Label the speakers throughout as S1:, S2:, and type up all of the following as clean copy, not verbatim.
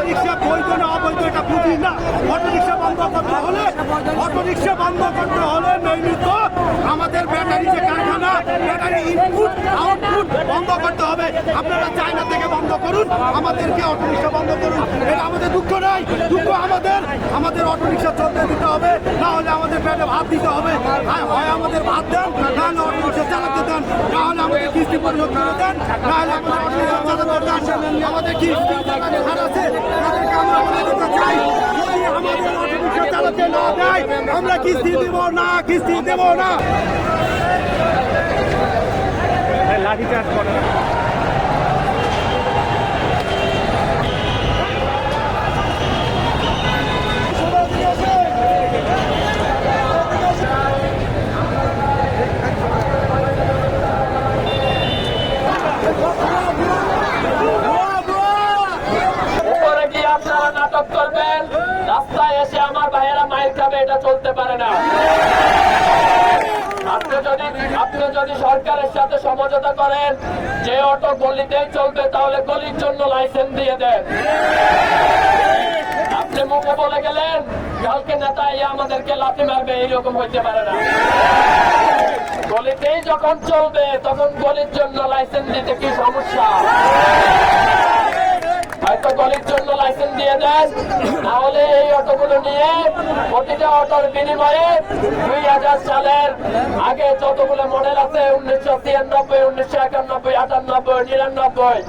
S1: রিক্সা বৈধ না অবৈধ এটা বুঝি না। অটো রিক্সা বন্ধ করতে হলে নিয়মিত আমাদের ব্যাটারি যে কারখানা, ব্যাটারি ইনপুট আউটপুট বন্ধ করতে হবে। আপনারা চায়না থেকে বন্ধ করুন, আমাদেরকে অটো রিক্সা বন্ধ করুন। এটা আমাদের দুঃখ নাই, দুঃখ আমাদের অটো রিক্সা চলতে দিতে হবে, না হলে আমাদের পেটে ভাত দিতে হবে। হয় আমাদের ভাত দেন, না হলে অটো রিক্সা চালাতে দেন, না হলে আমাদের কিস্তি পরিশোধ করে দেন, না হলে আমাদের অটো রিক্সা চালাতে দেন। আমাদের কিস্তি ধার আছে, তাদেরকে আমরা বলে দিতে চাই, যদি আমাদের অটো রিক্সা চালাতে না দেয় আমরা কিস্তি দেব না, কিস্তি দেব না। লাঠিচার্জ করে
S2: নাটক করবেন, রাস্তায় এসে আমার ভাইয়েরা মাইর খাবে, এটা চলতে পারে না। আপনি যদি সরকারের সাথে সমঝোতা করেন যে অটো গলিতেই চলবে, তাহলে গলির জন্য লাইসেন্স দিয়ে দেন। আপনি মুখে বলে গেলেন কালকে নেতা আমাদেরকে লাথি মারবে, এইরকম হইতে পারে না। গলিতেই যখন চলবে তখন গলির জন্য লাইসেন্স দিতে কি সমস্যা? হয়তো গলির জন্য লাইসেন্স দিয়ে দেন, তাহলে এই অটোগুলো নিয়ে প্রতিটা অটোর বিনিময়ে 2000 সালের আগে যতগুলো মডেল আছে 1993, 1991, 98, 99,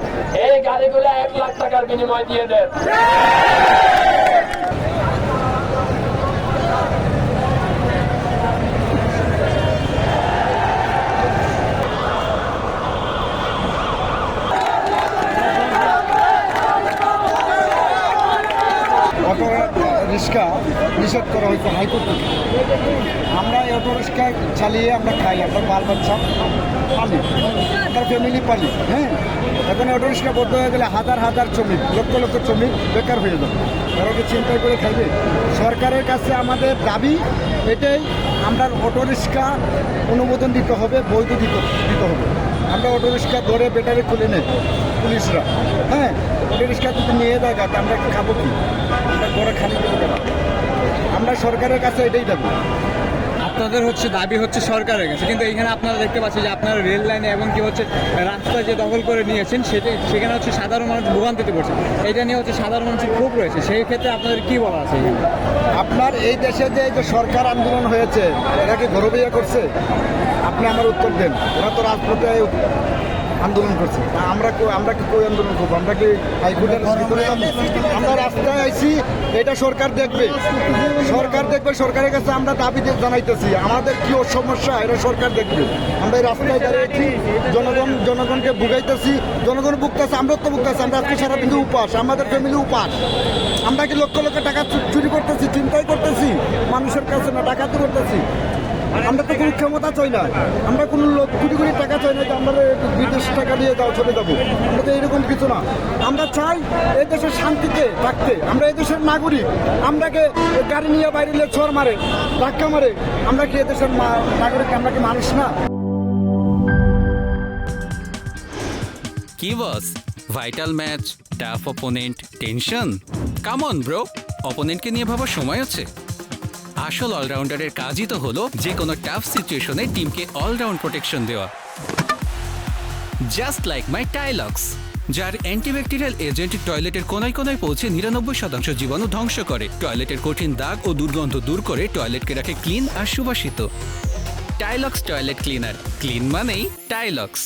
S2: এই গাড়িগুলো 1 লাখ টাকার বিনিময় দিয়ে দেন।
S3: অটো রিক্সা নিষেধ করা হয়েছে হাইকোর্ট থেকে। আমরা এই অটো রিক্সা চালিয়ে আমরা খাই, আমরা বাল বাচ্চা পালি, আমরা ফ্যামিলি পালি। হ্যাঁ, এখন অটো রিক্সা বন্ধ হয়ে গেলে হাজার হাজার শ্রমিক, লক্ষ লক্ষ শ্রমিক বেকার হয়ে যাবে। তারা কি চিন্তা করে খাইবে? সরকারের কাছে আমাদের দাবি এটাই, আমরা অটো রিক্সা অনুমোদন দিতে হবে, বৈধ দিতে হবে। আমরা অটো রিক্সা ধরে ব্যাটারি খুলে নেই পুলিশরা। হ্যাঁ, অটো রিক্সা যদি নিয়ে যায় গাড়ি, আমরা খাবো কি? আমরা ঘরে খালি দেবো কেন? আমরা সরকারের কাছে এটাই দাবি।
S4: আপনাদের দাবি হচ্ছে সরকারের কাছে, কিন্তু এখানে আপনারা দেখতে পাচ্ছেন যে আপনারা রেল লাইনে এবং কি রাস্তা যে দখল করে নিয়েছেন সেখানে সাধারণ মানুষ ভোগান্তিতে পড়ছে। এটা নিয়ে সাধারণ মানুষের ক্ষোভ রয়েছে, সেই ক্ষেত্রে আপনাদের কি বলা আছে?
S3: আপনার এই দেশে যে সরকার আন্দোলন হয়েছে, এরা কি গরবিয়া করছে? আপনি আমার উত্তর দেন। ওরা তো রাজপথে আন্দোলন করছে, আমরা কি কই আন্দোলন করবো? আমরা কি হাইকোর্টের ভিতরে যাবো? আমরা রাস্তায় আইছি, এটা সরকার দেখবে, সরকারের কাছে আমরা দাবি জানাইতেছি। আমাদের কি সমস্যা এটা সরকার দেখবে। আমরা এই রাস্তায় দাঁড়িয়েছি, জনগণকে ভুগাইতেছি, জনগণ ভুগতেছে, আমরা তো ভুগতেছি। আমরা আজকে সারাদিন উপাস, আমাদের ফ্যামিলি উপাস। আমরা কি লক্ষ লক্ষ টাকা চুরি করতেছি, চিন্তাই করতেছি মানুষের কাছে না, ডাকাতি করতেছি। আমরা তো কোনো ক্ষমতা চাই না, আমরা কোনো কোটি কোটি টাকা চাই না যে আমরা বিদেশ টাকা দিয়ে চলে যাবো। আমরা তো এইরকম কিছু না। আমরা চাই এই দেশের শান্তিতে থাকতে। আমরা এই দেশের নাগরিক। আমরাকে গাড়ি নিয়ে বাইরে চোর মারে, ধাক্কা মারে, আমরা কি এদেশের নাগরিক? আমরা কি মানুষ না?
S5: কি boss, vital match, tough opponent, tension? Come on bro, অপোনেন্টকে নিয়ে ভাবার সময় আছে। আসল অলরাউন্ডারের কাজই তো হলো যে কোনো টাফ সিচুয়েশনে টিমকে অলরাউন্ড প্রোটেকশন দেওয়া। জাস্ট লাইক মাই টাইলক্স, যার অ্যান্টিব্যাকটেরিয়াল এজেন্ট টয়লেটের কোনায় কোনায় পৌঁছে 99% জীবাণু ধ্বংস করে, টয়লেটের কঠিন দাগ ও দুর্গন্ধ দূর করে টয়লেটকে রাখে ক্লিন আর সুবাসিত। টাইলক্স টয়লেট ক্লিনার, ক্লিন মানেই টাইলক্স।